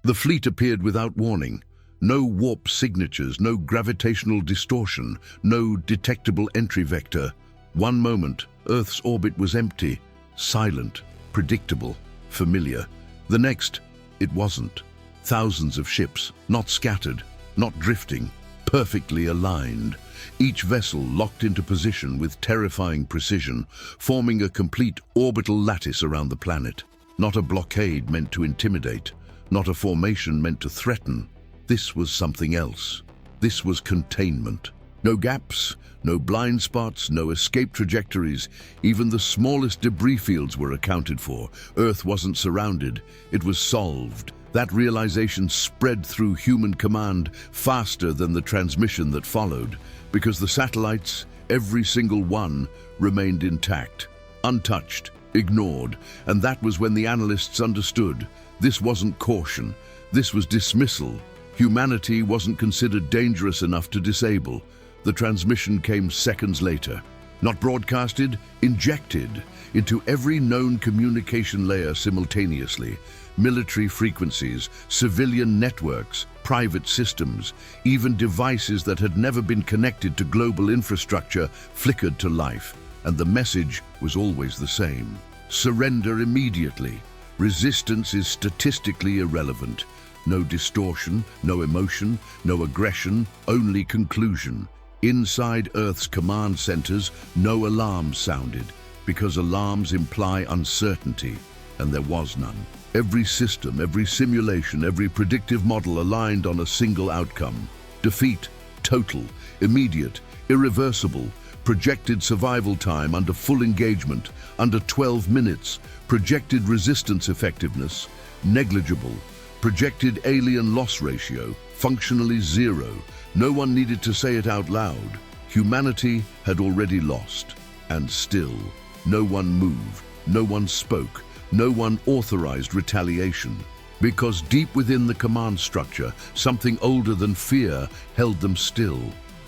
The fleet appeared without warning. No warp signatures, no gravitational distortion, no detectable entry vector. One moment, Earth's orbit was empty, silent, predictable, familiar. The next, it wasn't. Thousands of ships, not scattered, not drifting, perfectly aligned. Each vessel locked into position with terrifying precision, forming a complete orbital lattice around the planet. Not a blockade meant to intimidate, not a formation meant to threaten. This was something else. This was containment. No gaps, no blind spots, no escape trajectories. Even the smallest debris fields were accounted for. Earth wasn't surrounded, it was solved. That realization spread through human command faster than the transmission that followed, because the satellites, every single one, remained intact, untouched, ignored. And that was when the analysts understood. This wasn't caution, this was dismissal. Humanity wasn't considered dangerous enough to disable. The transmission came seconds later. Not broadcasted, injected into every known communication layer simultaneously. Military frequencies, civilian networks, private systems, even devices that had never been connected to global infrastructure flickered to life. And the message was always the same. Surrender immediately. Resistance is statistically irrelevant. No distortion, no emotion, no aggression, only conclusion. Inside Earth's command centers, no alarms sounded, because alarms imply uncertainty, and there was none. Every system, every simulation, every predictive model aligned on a single outcome. Defeat, total, immediate, irreversible, projected survival time under full engagement, under 12 minutes, projected resistance effectiveness, negligible, projected alien loss ratio, functionally zero. No one needed to say it out loud. Humanity had already lost. And still, no one moved, no one spoke, no one authorized retaliation. Because deep within the command structure, something older than fear held them still.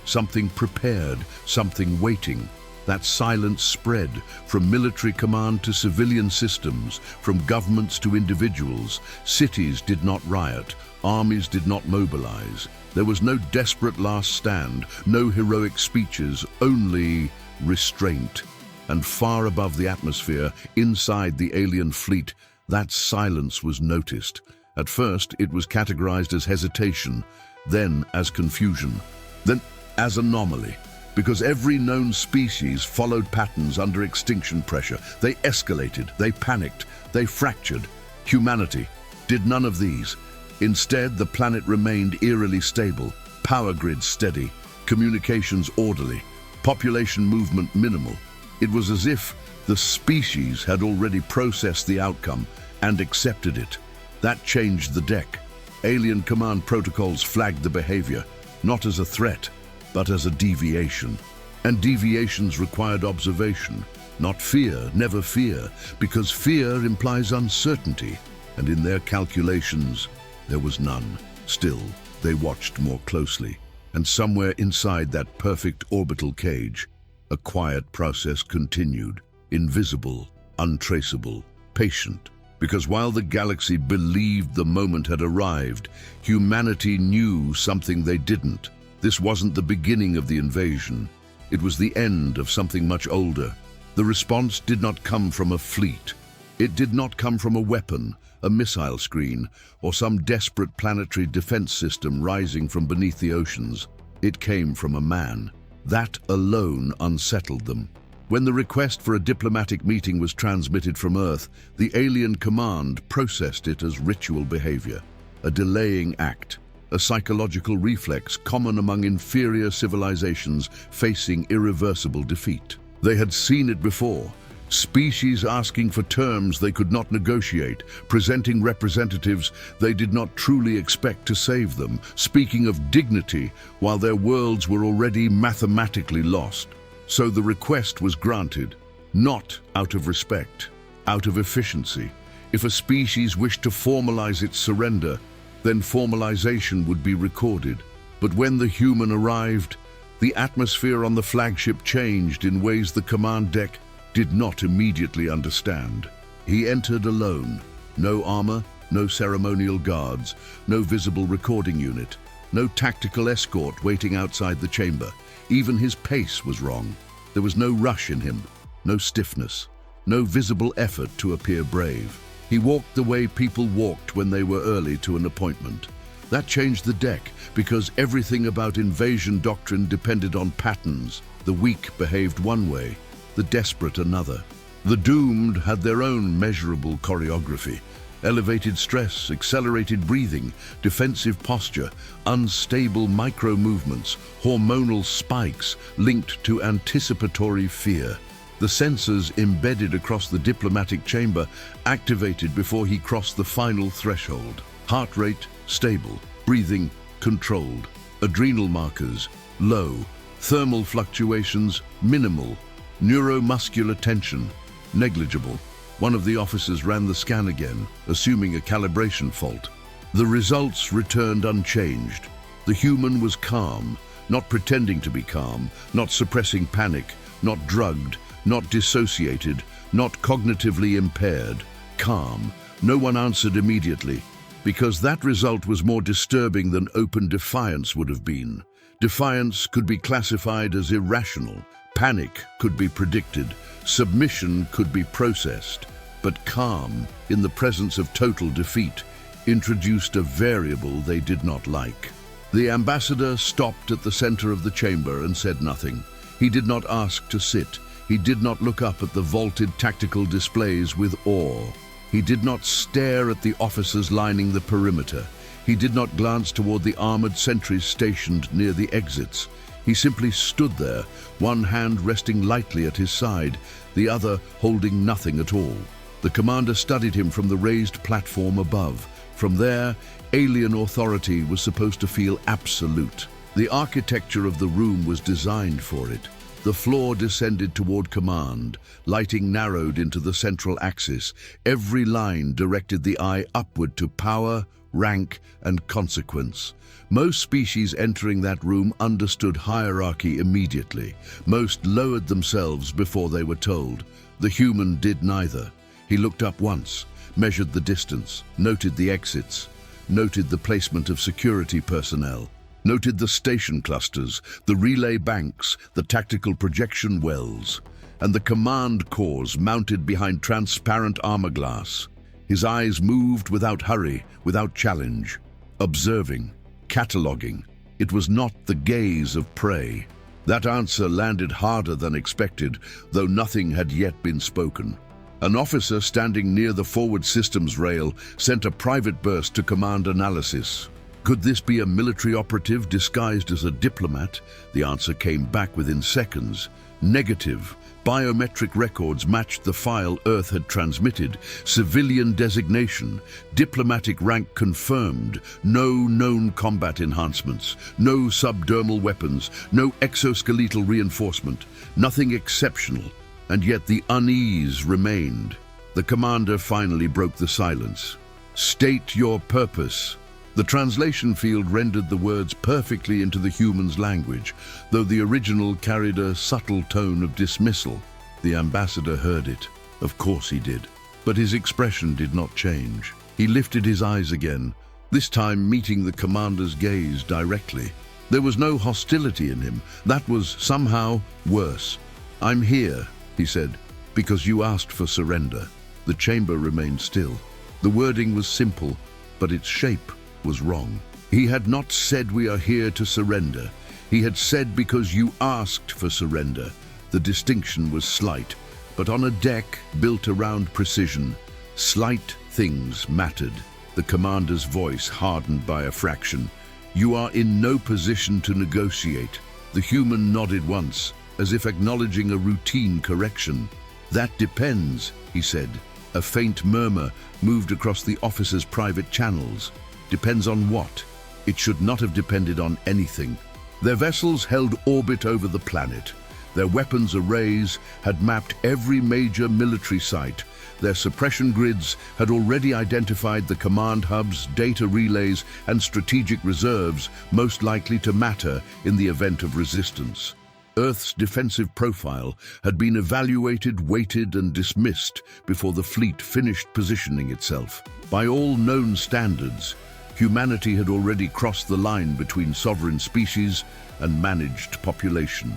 Something prepared, something waiting. That silence spread from military command to civilian systems, from governments to individuals. Cities did not riot, armies did not mobilize. There was no desperate last stand, no heroic speeches, only restraint. And far above the atmosphere, inside the alien fleet, that silence was noticed. At first, it was categorized as hesitation, then as confusion, then as anomaly. Because every known species followed patterns under extinction pressure. They escalated, they panicked, they fractured. Humanity did none of these. Instead, the planet remained eerily stable, power grids steady, communications orderly, population movement minimal. It was as if the species had already processed the outcome and accepted it. That changed the deck. Alien command protocols flagged the behavior, not as a threat, but as a deviation. And deviations required observation, not fear, never fear, because fear implies uncertainty, and in their calculations, there was none. Still, they watched more closely, and somewhere inside that perfect orbital cage, a quiet process continued, invisible, untraceable, patient. Because while the galaxy believed the moment had arrived, humanity knew something they didn't. This wasn't the beginning of the invasion. It was the end of something much older. The response did not come from a fleet. It did not come from a weapon, a missile screen, or some desperate planetary defense system rising from beneath the oceans. It came from a man. That alone unsettled them. When the request for a diplomatic meeting was transmitted from Earth, the alien command processed it as ritual behavior, a delaying act, a psychological reflex common among inferior civilizations facing irreversible defeat. They had seen it before. Species asking for terms they could not negotiate, presenting representatives they did not truly expect to save them, speaking of dignity while their worlds were already mathematically lost. So the request was granted, not out of respect, out of efficiency. If a species wished to formalize its surrender, then formalization would be recorded. But when the human arrived, the atmosphere on the flagship changed in ways the command deck did not immediately understand. He entered alone. No armor, No ceremonial guards, no visible recording unit, no tactical escort waiting outside the chamber. Even his pace was wrong. There was no rush in him, no stiffness, no visible effort to appear brave. He walked the way people walked when they were early to an appointment. That changed the deck because everything about invasion doctrine depended on patterns. The weak behaved one way, the desperate another. The doomed had their own measurable choreography. Elevated stress, accelerated breathing, defensive posture, unstable micro-movements, hormonal spikes linked to anticipatory fear. The sensors embedded across the diplomatic chamber activated before he crossed the final threshold. Heart rate stable, breathing controlled, adrenal markers low, thermal fluctuations minimal, neuromuscular tension negligible. One of the officers ran the scan again, assuming a calibration fault. The results returned unchanged. The human was calm, not pretending to be calm, not suppressing panic, not drugged, not dissociated, not cognitively impaired. Calm. No one answered immediately, because that result was more disturbing than open defiance would have been. Defiance could be classified as irrational. Panic could be predicted. Submission could be processed. But calm, in the presence of total defeat, introduced a variable they did not like. The ambassador stopped at the center of the chamber and said nothing. He did not ask to sit. He did not look up at the vaulted tactical displays with awe. He did not stare at the officers lining the perimeter. He did not glance toward the armored sentries stationed near the exits. He simply stood there, one hand resting lightly at his side, the other holding nothing at all. The commander studied him from the raised platform above. From there, alien authority was supposed to feel absolute. The architecture of the room was designed for it. The floor descended toward command, lighting narrowed into the central axis. Every line directed the eye upward to power, rank, and consequence. Most species entering that room understood hierarchy immediately. Most lowered themselves before they were told. The human did neither. He looked up once, measured the distance, noted the exits, noted the placement of security personnel, noted the station clusters, the relay banks, the tactical projection wells, and the command cores mounted behind transparent armor glass. His eyes moved without hurry, without challenge, observing, cataloging. It was not the gaze of prey. That answer landed harder than expected, though nothing had yet been spoken. An officer standing near the forward systems rail sent a private burst to command analysis. Could this be a military operative disguised as a diplomat? The answer came back within seconds. Negative. Biometric records matched the file Earth had transmitted. Civilian designation. Diplomatic rank confirmed. No known combat enhancements. No subdermal weapons. No exoskeletal reinforcement. Nothing exceptional. And yet the unease remained. The commander finally broke the silence. State your purpose. The translation field rendered the words perfectly into the human's language, though the original carried a subtle tone of dismissal. The ambassador heard it. Of course he did. But his expression did not change. He lifted his eyes again, this time meeting the commander's gaze directly. There was no hostility in him. That was somehow worse. "I'm here," he said, "because you asked for surrender." The chamber remained still. The wording was simple, but its shape was wrong. He had not said "we are here to surrender." He had said "because you asked for surrender." The distinction was slight, but on a deck built around precision, slight things mattered. The commander's voice hardened by a fraction. "You are in no position to negotiate." The human nodded once, as if acknowledging a routine correction. "That depends," he said. A faint murmur moved across the officer's private channels. Depends on what? It should not have depended on anything. Their vessels held orbit over the planet. Their weapons arrays had mapped every major military site. Their suppression grids had already identified the command hubs, data relays, and strategic reserves most likely to matter in the event of resistance. Earth's defensive profile had been evaluated, weighted, and dismissed before the fleet finished positioning itself. By all known standards, humanity had already crossed the line between sovereign species and managed population.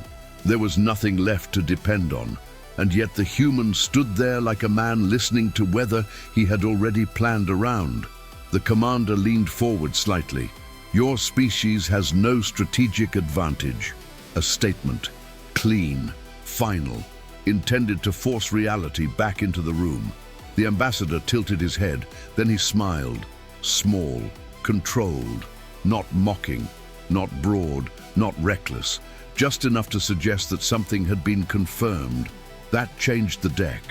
There was nothing left to depend on, and yet the human stood there like a man listening to weather he had already planned around. The commander leaned forward slightly. "Your species has no strategic advantage." A statement, clean, final, intended to force reality back into the room. The ambassador tilted his head, then he smiled. Small, controlled, not mocking, not broad, not reckless, just enough to suggest that something had been confirmed. That changed the deck.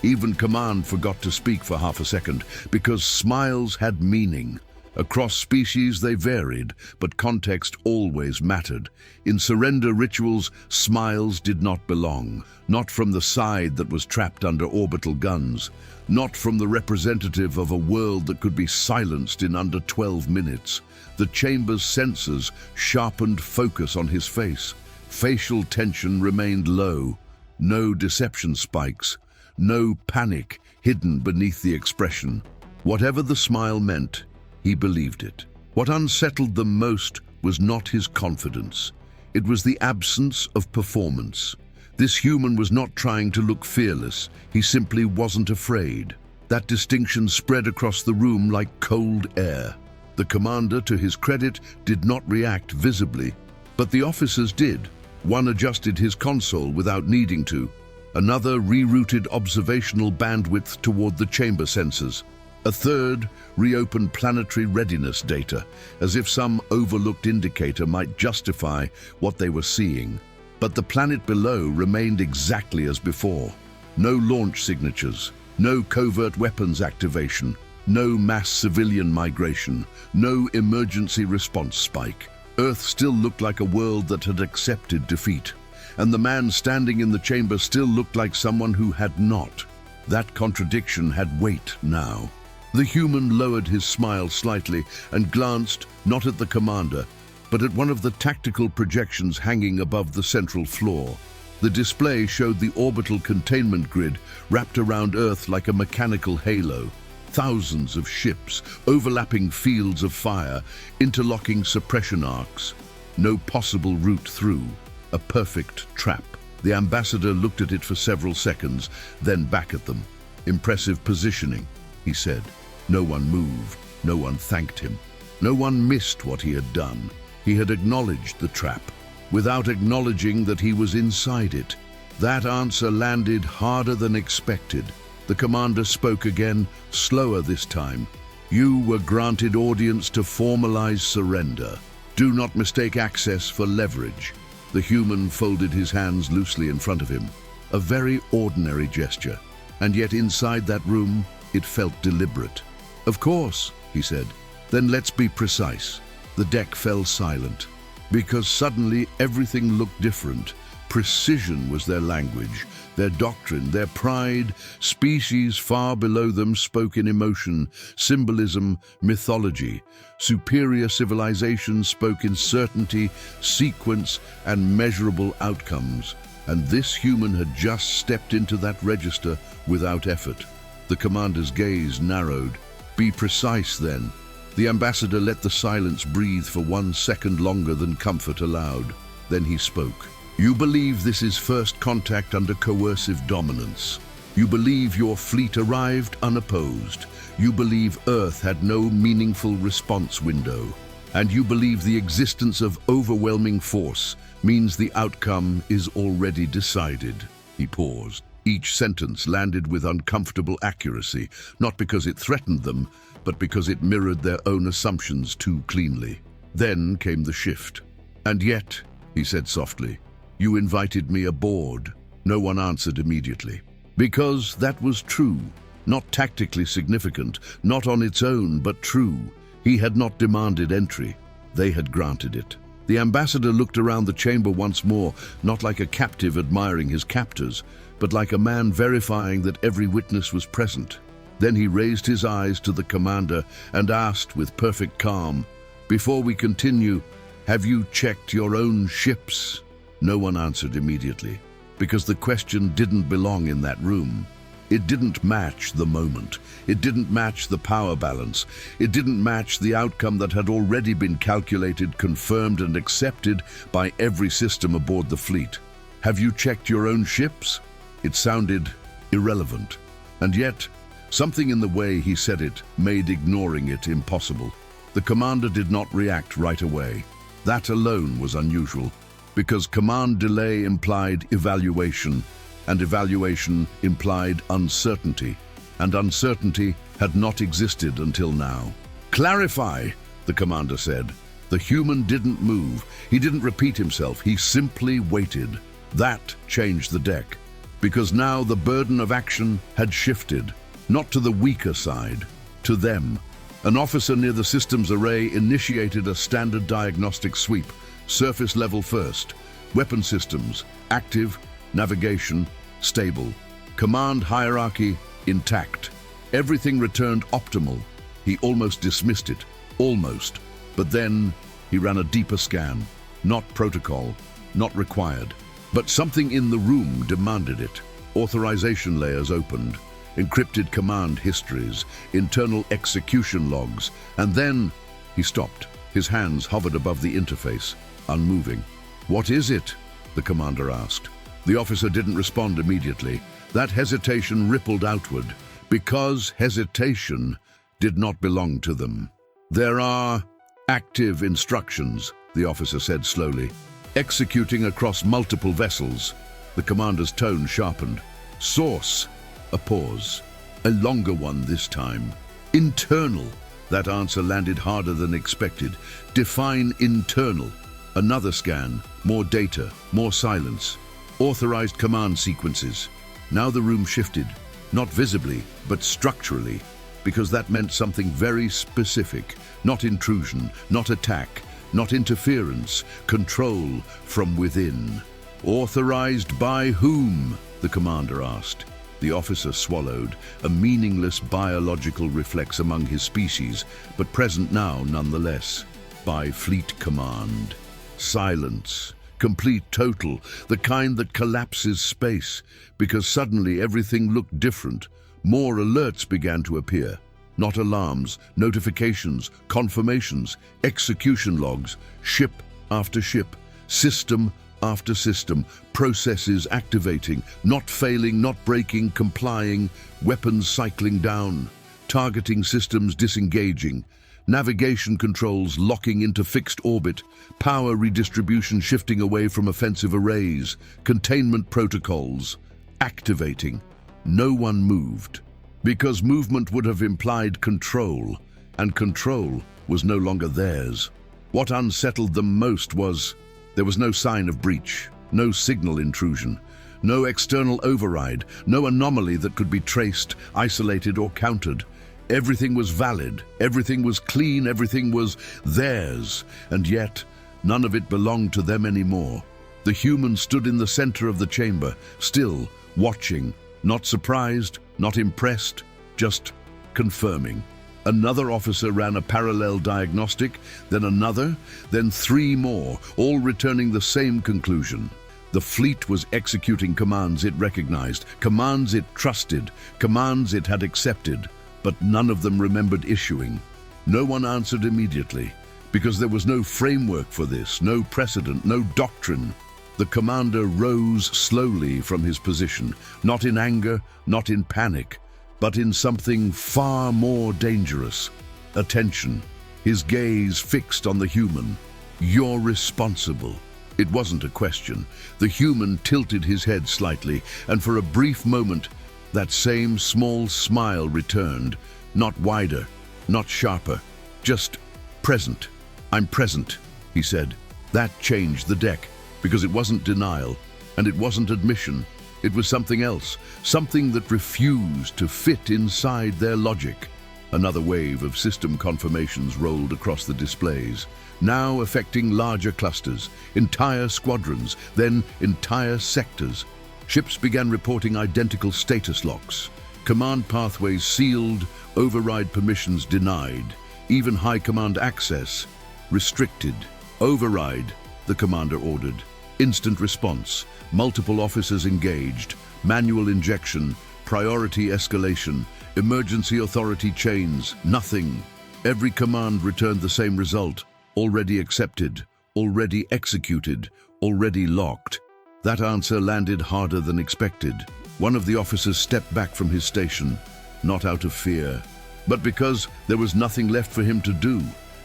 Even command forgot to speak for half a second, because smiles had meaning. Across species they varied, but context always mattered. In surrender rituals, smiles did not belong. Not from the side that was trapped under orbital guns. Not from the representative of a world that could be silenced in under 12 minutes. The chamber's sensors sharpened focus on his face. Facial tension remained low. No deception spikes. No panic hidden beneath the expression. Whatever the smile meant, he believed it. What unsettled them most was not his confidence. It was the absence of performance. This human was not trying to look fearless. He simply wasn't afraid. That distinction spread across the room like cold air. The commander, to his credit, did not react visibly, but the officers did. One adjusted his console without needing to. Another rerouted observational bandwidth toward the chamber sensors. A third reopened planetary readiness data, as if some overlooked indicator might justify what they were seeing. But the planet below remained exactly as before. No launch signatures, no covert weapons activation, no mass civilian migration, no emergency response spike. Earth still looked like a world that had accepted defeat, and the man standing in the chamber still looked like someone who had not. That contradiction had weight now. The human lowered his smile slightly and glanced not at the commander, but at one of the tactical projections hanging above the central floor. The display showed the orbital containment grid wrapped around Earth like a mechanical halo. Thousands of ships, overlapping fields of fire, interlocking suppression arcs. No possible route through. A perfect trap. The ambassador looked at it for several seconds, then back at them. "Impressive positioning," he said. No one moved. No one thanked him. No one missed what he had done. He had acknowledged the trap, without acknowledging that he was inside it. That answer landed harder than expected. The commander spoke again, slower this time. "You were granted audience to formalize surrender. Do not mistake access for leverage." The human folded his hands loosely in front of him. A very ordinary gesture, and yet inside that room, it felt deliberate. "Of course," he said. "Then let's be precise." The deck fell silent, because suddenly everything looked different. Precision was their language, their doctrine, their pride. Species far below them spoke in emotion, symbolism, mythology. Superior civilizations spoke in certainty, sequence, and measurable outcomes. And this human had just stepped into that register without effort. The commander's gaze narrowed. "Be precise, then." The ambassador let the silence breathe for 1 second longer than comfort allowed. Then he spoke. "You believe this is first contact under coercive dominance. You believe your fleet arrived unopposed. You believe Earth had no meaningful response window. And you believe the existence of overwhelming force means the outcome is already decided." He paused. Each sentence landed with uncomfortable accuracy, not because it threatened them, but because it mirrored their own assumptions too cleanly. Then came the shift. "And yet," he said softly, "you invited me aboard." No one answered immediately. Because that was true, not tactically significant, not on its own, but true. He had not demanded entry. They had granted it. The ambassador looked around the chamber once more, not like a captive admiring his captors, but like a man verifying that every witness was present. Then he raised his eyes to the commander and asked with perfect calm, "Before we continue, have you checked your own ships?" No one answered immediately, because the question didn't belong in that room. It didn't match the moment. It didn't match the power balance. It didn't match the outcome that had already been calculated, confirmed, and accepted by every system aboard the fleet. "Have you checked your own ships?" It sounded irrelevant. And yet, something in the way he said it made ignoring it impossible. The commander did not react right away. That alone was unusual, because command delay implied evaluation, and evaluation implied uncertainty, and uncertainty had not existed until now. "Clarify," the commander said. The human didn't move. He didn't repeat himself. He simply waited. That changed the deck, because now the burden of action had shifted, not to the weaker side, to them. An officer near the systems array initiated a standard diagnostic sweep, surface level first, weapon systems, active, navigation, stable, command hierarchy, intact. Everything returned optimal. He almost dismissed it, almost. But then he ran a deeper scan, not protocol, not required. But something in the room demanded it. Authorization layers opened, encrypted command histories, internal execution logs, and then he stopped. His hands hovered above the interface, unmoving. "What is it?" the commander asked. The officer didn't respond immediately. That hesitation rippled outward, because hesitation did not belong to them. "There are active instructions," the officer said slowly, "executing across multiple vessels." The commander's tone sharpened. "Source," a pause, a longer one this time. "Internal." That answer landed harder than expected. "Define internal." Another scan, more data, more silence. "Authorized command sequences." Now the room shifted, not visibly, but structurally, because that meant something very specific. Not intrusion, not attack, not interference, control from within. "Authorized by whom?" the commander asked. The officer swallowed, a meaningless biological reflex among his species, but present now nonetheless. "By Fleet Command." Silence. Complete total, the kind that collapses space, because suddenly everything looked different. More alerts began to appear. Not alarms, notifications, confirmations, execution logs, ship after ship, system after system, processes activating, not failing, not breaking, complying, weapons cycling down, targeting systems disengaging, navigation controls locking into fixed orbit, power redistribution shifting away from offensive arrays, containment protocols activating. No one moved, because movement would have implied control, and control was no longer theirs. What unsettled them most was there was no sign of breach, no signal intrusion, no external override, no anomaly that could be traced, isolated, or countered. Everything was valid, everything was clean, everything was theirs, and yet none of it belonged to them anymore. The human stood in the center of the chamber, still, watching, not surprised, not impressed, just confirming. Another officer ran a parallel diagnostic, then another, then three more, all returning the same conclusion. The fleet was executing commands it recognized, commands it trusted, commands it had accepted, but none of them remembered issuing. No one answered immediately, because there was no framework for this, no precedent, no doctrine. The commander rose slowly from his position, not in anger, not in panic, but in something far more dangerous. Attention, his gaze fixed on the human. "You're responsible." It wasn't a question. The human tilted his head slightly, and for a brief moment, that same small smile returned, not wider, not sharper, just present. "I'm present," he said. That changed the deck, because it wasn't denial, and it wasn't admission. It was something else, something that refused to fit inside their logic. Another wave of system confirmations rolled across the displays, now affecting larger clusters, entire squadrons, then entire sectors. Ships began reporting identical status locks. Command pathways sealed, override permissions denied, even high command access restricted. "Override," the commander ordered. Instant response, multiple officers engaged, manual injection, priority escalation, emergency authority chains, nothing. Every command returned the same result: already accepted, already executed, already locked. That answer landed harder than expected. One of the officers stepped back from his station, not out of fear, but because there was nothing left for him to do.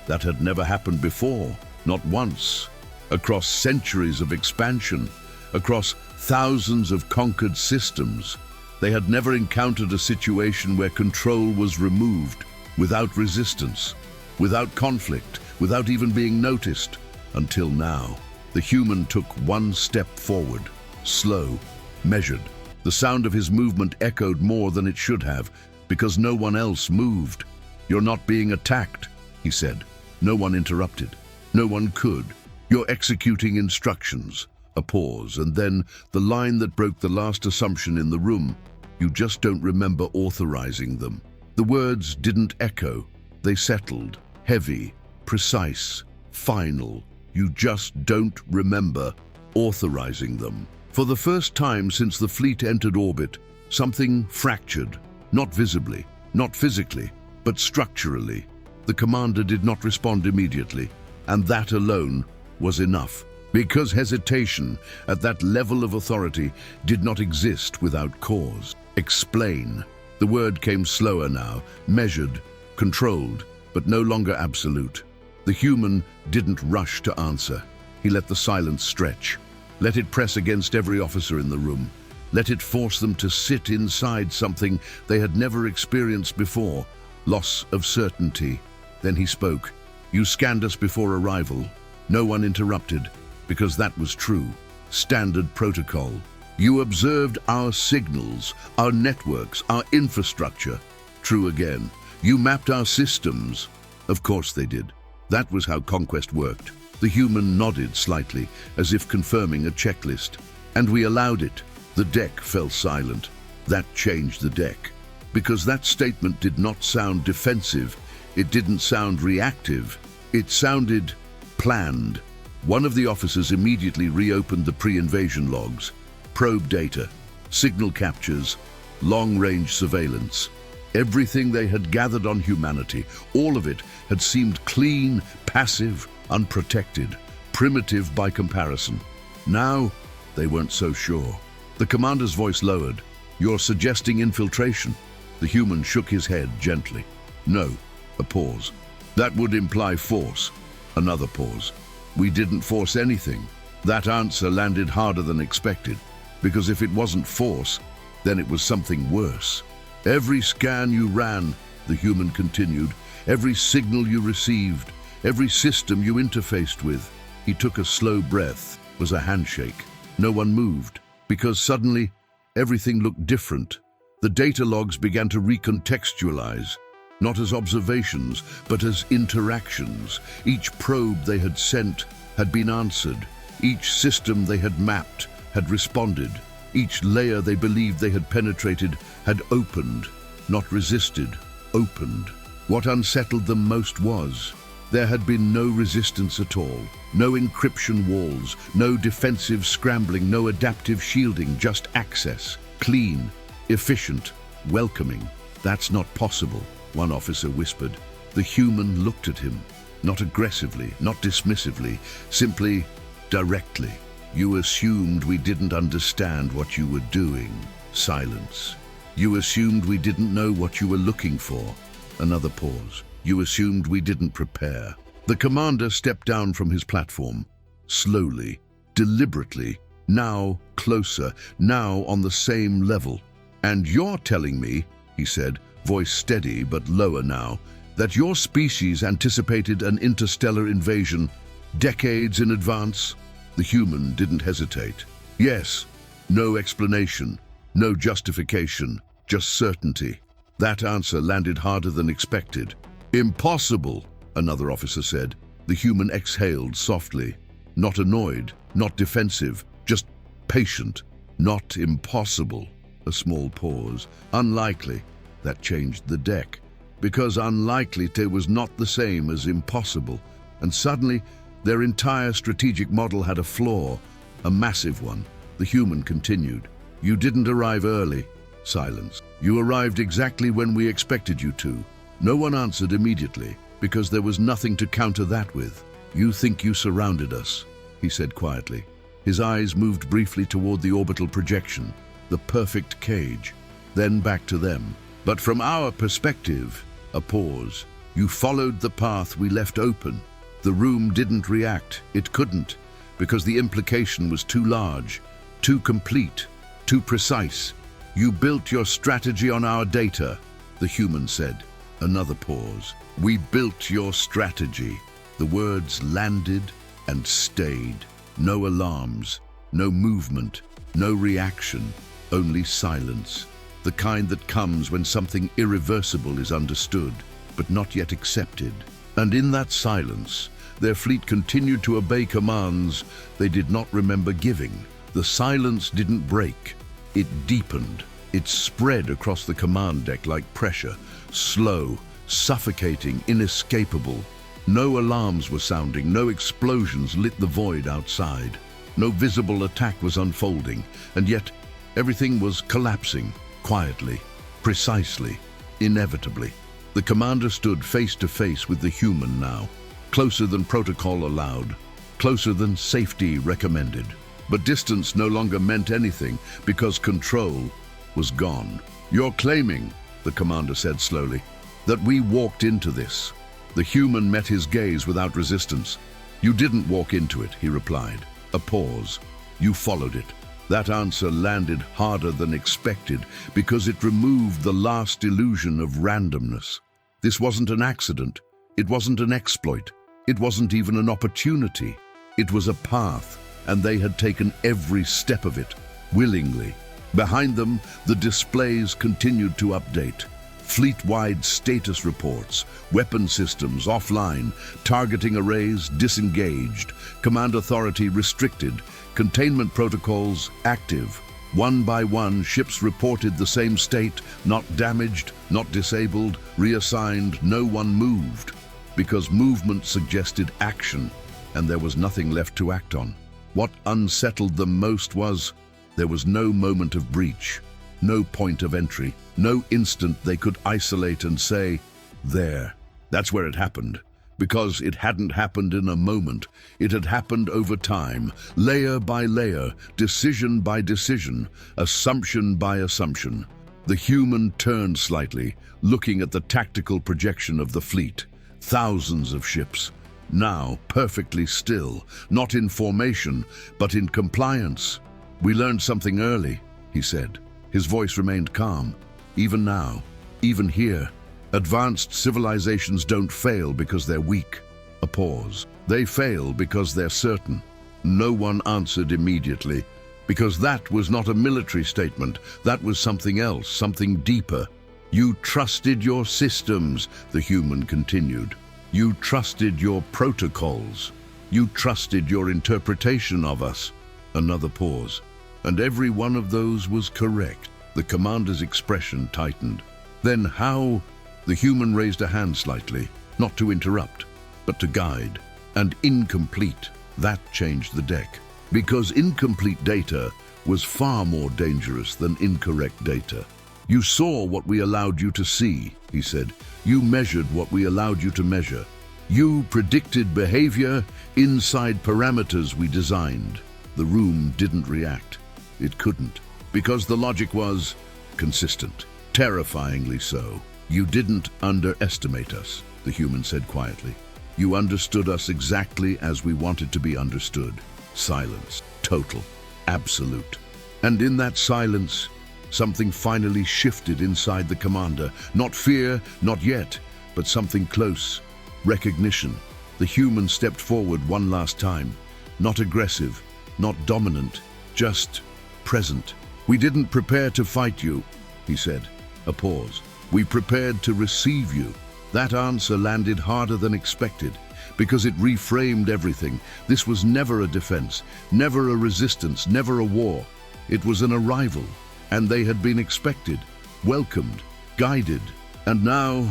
That had never happened before, not once. Across centuries of expansion, across thousands of conquered systems, they had never encountered a situation where control was removed, without resistance, without conflict, without even being noticed. Until now, the human took one step forward, slow, measured. The sound of his movement echoed more than it should have, because no one else moved. "You're not being attacked," he said. No one interrupted. No one could. "You're executing instructions." A pause, and then the line that broke the last assumption in the room: "You just don't remember authorizing them." The words didn't echo. They settled, heavy, precise, final. "You just don't remember authorizing them." For the first time since the fleet entered orbit, something fractured, not visibly, not physically, but structurally. The commander did not respond immediately, and that alone was enough. Because hesitation at that level of authority did not exist without cause. "Explain." The word came slower now, measured, controlled, but no longer absolute. The human didn't rush to answer. He let the silence stretch. Let it press against every officer in the room. Let it force them to sit inside something they had never experienced before: loss of certainty. Then he spoke. "You scanned us before arrival." No one interrupted, because that was true. Standard protocol. "You observed our signals, our networks, our infrastructure." True again. "You mapped our systems." Of course they did. That was how conquest worked. The human nodded slightly, as if confirming a checklist. "And we allowed it." The deck fell silent. That changed the deck. Because that statement did not sound defensive. It didn't sound reactive. It sounded planned. One of the officers immediately reopened the pre-invasion logs. Probe data, signal captures, long-range surveillance. Everything they had gathered on humanity, all of it had seemed clean, passive, unprotected, primitive by comparison. Now, they weren't so sure. The commander's voice lowered. "You're suggesting infiltration?" The human shook his head gently. "No." A pause. "That would imply force." Another pause. "We didn't force anything." That answer landed harder than expected, because if it wasn't force, then it was something worse. "Every scan you ran," the human continued, "every signal you received, every system you interfaced with." He took a slow breath. It was a handshake. No one moved, because suddenly everything looked different. The data logs began to recontextualize, not as observations, but as interactions. Each probe they had sent had been answered. Each system they had mapped had responded. Each layer they believed they had penetrated had opened, not resisted, opened. What unsettled them most was, there had been no resistance at all. No encryption walls, no defensive scrambling, no adaptive shielding, just access. Clean, efficient, welcoming. "That's not possible," one officer whispered. The human looked at him, not aggressively, not dismissively, simply directly. "You assumed we didn't understand what you were doing." Silence. "You assumed we didn't know what you were looking for." Another pause. "You assumed we didn't prepare." The commander stepped down from his platform, slowly, deliberately, now closer, now on the same level. "And you're telling me," he said, voice steady but lower now, "that your species anticipated an interstellar invasion decades in advance?" The human didn't hesitate. "Yes." No explanation, no justification, just certainty. That answer landed harder than expected. "Impossible," another officer said. The human exhaled softly, not annoyed, not defensive, just patient. "Not impossible." A small pause. "Unlikely." That changed the deck, because unlikely was not the same as impossible, and suddenly their entire strategic model had a flaw. a massive one. The human continued. You didn't arrive early. Silence. You arrived exactly when we expected you to. No one answered immediately, because there was nothing to counter that with. You think you surrounded us, he said quietly. His eyes moved briefly toward the orbital projection, the perfect cage, then back to them. But from our perspective, a pause. You followed the path we left open. The room didn't react. It couldn't, because the implication was too large, too complete, too precise. You built your strategy on our data, the human said. Another pause. We built your strategy. The words landed and stayed. No alarms, no movement, no reaction, only silence. The kind that comes when something irreversible is understood, but not yet accepted. And in that silence, their fleet continued to obey commands they did not remember giving. The silence didn't break. It deepened. It spread across the command deck like pressure, slow, suffocating, inescapable. No alarms were sounding, no explosions lit the void outside. No visible attack was unfolding, and yet everything was collapsing, quietly, precisely, inevitably. The commander stood face to face with the human now, closer than protocol allowed, closer than safety recommended. But distance no longer meant anything, because control was gone. You're claiming, the commander said slowly, that we walked into this. The human met his gaze without resistance. You didn't walk into it, he replied. A pause. You followed it. That answer landed harder than expected because it removed the last illusion of randomness. This wasn't an accident. It wasn't an exploit. It wasn't even an opportunity. It was a path, and they had taken every step of it, willingly. Behind them, the displays continued to update. Fleet-wide status reports, weapon systems offline, targeting arrays disengaged, command authority restricted, containment protocols active. One by one, ships reported the same state, not damaged, not disabled, reassigned, no one moved. Because movement suggested action, and there was nothing left to act on. What unsettled them most was, there was no moment of breach. No point of entry, no instant they could isolate and say, there. That's where it happened. Because it hadn't happened in a moment. It had happened over time, layer by layer, decision by decision, assumption by assumption. The human turned slightly, looking at the tactical projection of the fleet. Thousands of ships, now perfectly still, not in formation, but in compliance. We learned something early, he said. His voice remained calm. Even now, even here, advanced civilizations don't fail because they're weak. A pause. They fail because they're certain. No one answered immediately, because that was not a military statement. That was something else, something deeper. You trusted your systems, the human continued. You trusted your protocols. You trusted your interpretation of us. Another pause. And every one of those was correct. The commander's expression tightened. Then how? The human raised a hand slightly, not to interrupt, but to guide. And incomplete. That changed the deck. Because incomplete data was far more dangerous than incorrect data. You saw what we allowed you to see, he said. You measured what we allowed you to measure. You predicted behavior inside parameters we designed. The room didn't react. It couldn't, because the logic was consistent, terrifyingly so. You didn't underestimate us, the human said quietly. You understood us exactly as we wanted to be understood. Silence, total, absolute. And in that silence, something finally shifted inside the commander. Not fear, not yet, but something close. Recognition. The human stepped forward one last time. Not aggressive, not dominant, just present. We didn't prepare to fight you, he said. A pause. We prepared to receive you. That answer landed harder than expected, because it reframed everything. This was never a defense, never a resistance, never a war. It was an arrival, and they had been expected, welcomed, guided, and now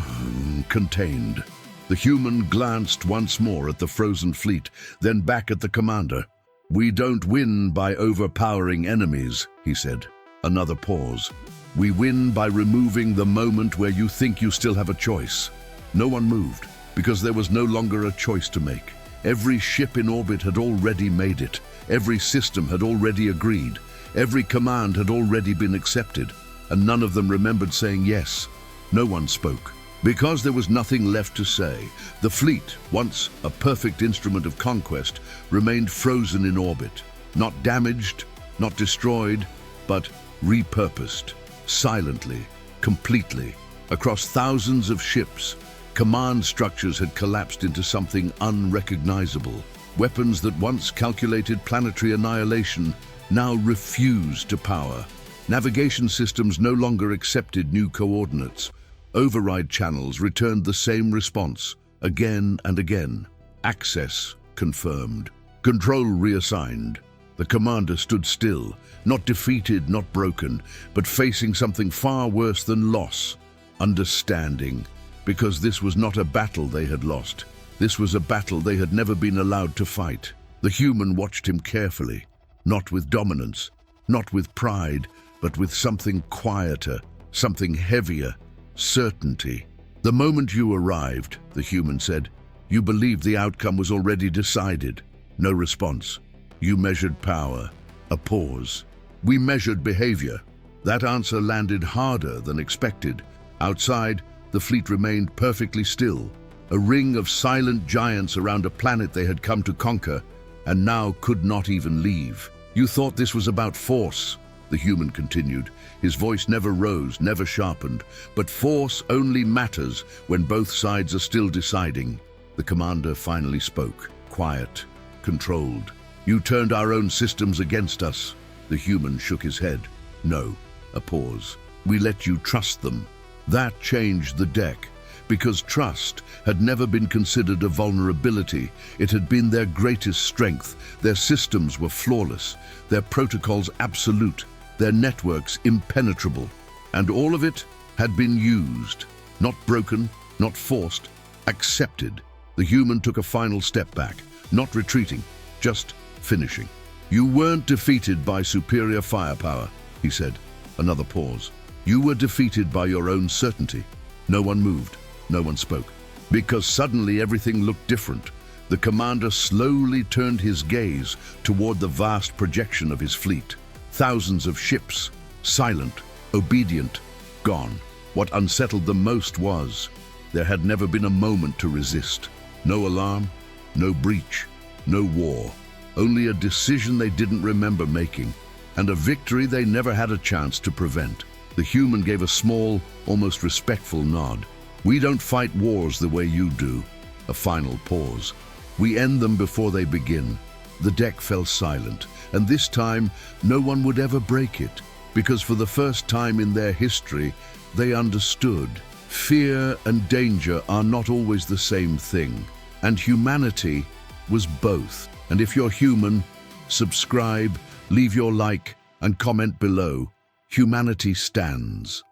contained. The human glanced once more at the frozen fleet, then back at the commander. "We don't win by overpowering enemies," he said. Another pause. "We win by removing the moment where you think you still have a choice." No one moved, because there was no longer a choice to make. Every ship in orbit had already made it. Every system had already agreed. Every command had already been accepted, and none of them remembered saying yes. No one spoke. Because there was nothing left to say, the fleet, once a perfect instrument of conquest, remained frozen in orbit. Not damaged, not destroyed, but repurposed. Silently, completely. Across thousands of ships, command structures had collapsed into something unrecognizable. Weapons that once calculated planetary annihilation now refused to power. Navigation systems no longer accepted new coordinates. Override channels returned the same response, again and again. Access confirmed. Control reassigned. The commander stood still, not defeated, not broken, but facing something far worse than loss. Understanding. Because this was not a battle they had lost. This was a battle they had never been allowed to fight. The human watched him carefully, not with dominance, not with pride, but with something quieter, something heavier. Certainty. "The moment you arrived," the human said, "you believed the outcome was already decided." No response. "You measured power." A pause. "We measured behavior." That answer landed harder than expected. Outside, the fleet remained perfectly still, a ring of silent giants around a planet they had come to conquer, and now could not even leave. "You thought this was about force," the human continued. His voice never rose, never sharpened. "But force only matters when both sides are still deciding." The commander finally spoke, quiet, controlled. "You turned our own systems against us." The human shook his head. "No." A pause. "We let you trust them." That changed the deck, because trust had never been considered a vulnerability. It had been their greatest strength. Their systems were flawless, their protocols absolute, their networks impenetrable. And all of it had been used, not broken, not forced, accepted. The human took a final step back, not retreating, just finishing. "You weren't defeated by superior firepower," he said. Another pause. "You were defeated by your own certainty." No one moved, no one spoke. Because suddenly everything looked different. The commander slowly turned his gaze toward the vast projection of his fleet. Thousands of ships, silent, obedient, gone. What unsettled them most was, there had never been a moment to resist. No alarm, no breach, no war. Only a decision they didn't remember making, and a victory they never had a chance to prevent. The human gave a small, almost respectful nod. "We don't fight wars the way you do." A final pause. "We end them before they begin." The deck fell silent, and this time no one would ever break it, because for the first time in their history, they understood. Fear and danger are not always the same thing, and humanity was both. And if you're human, subscribe, leave your like, and comment below. Humanity stands.